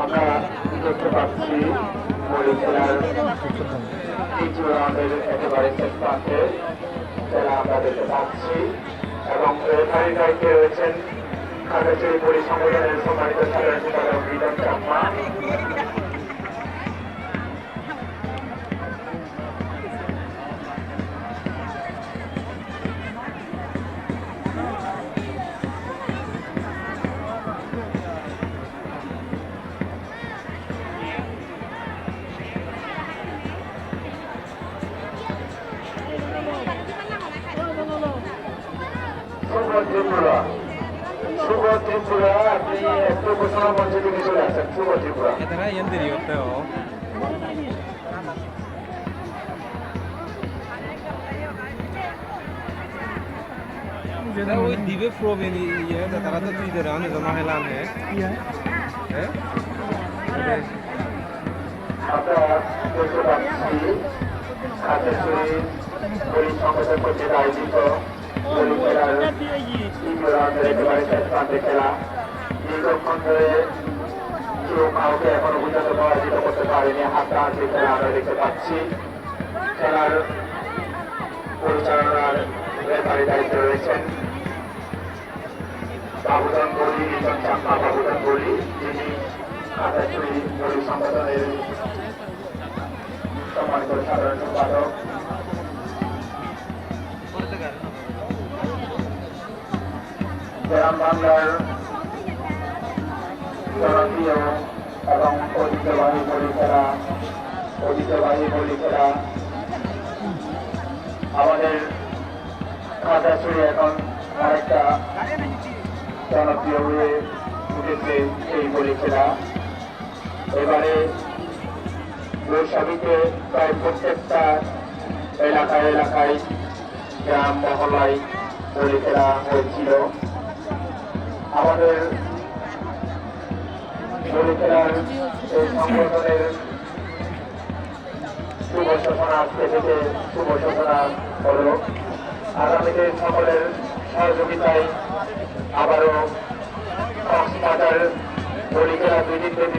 আমরা দেখতে পাচ্ছি মরিচেরার তৃতীয় রাউন্ডের একেবারে শেষ প্রান্তে খেলা আমরা দেখতে পাচ্ছি এবং রেফারির দায়িত্বে রয়েছেন খাগড়াছড়ি পরিসংগঠনের সম্মানিত সাধারণ সম্পাদক রিদম চাকমা। শুভ ত্রিপুরা আপনি একটু ঘোষণা মঞ্চে দিকে চলে আসেন। শুভ ত্রিপুরা 얘들아 얘들이 어때요? ওই দিবে প্রবীণ ইয়ে তারা তো তুই ধরে অনেক জমা হেলান হ্যাঁ আমরা দেখতে পাচ্ছি খাগড়াছড়ি পরিসংগঠন কর্তৃক আয়োজিত খেলা দীর্ঘক্ষণ ধরে কেউ কাউকে এখনো পর্যন্ত পরাজিত করতে পারেনি। হাড্ডাহাড্ডি খেলা আমরা দেখতে পাচ্ছি। খেলার পরিচালনার রেফারির দায়িত্বে রয়েছেন বাবুদান বলি, রিজন চাকমা বাবুদান বলি, যিনি খাগড়াছড়ি পরি সংগঠনের সম্মানিত সাধারণ সম্পাদক। গ্রাম বাংলার জনপ্রিয় এবং ঐতিহ্যবাহী বলি খেলা আমাদের খাগড়াছড়ি এখন আরেকটা জনপ্রিয় হয়ে উঠেছে এই বলি খেলা। এবারে বৈশাখীতে প্রায় প্রত্যেকটা এলাকায় গ্রাম মহল্লায় বলি খেলা হয়েছিল। আমাদের বলি খেলার এই সংগঠনের শুভ সূচনা আজকে থেকে শুভ সূচনা হল। আগামীতে সকলের সহযোগিতায় আবারও কক্সবাজার বলি খেলা 2 দিন ব্যাপী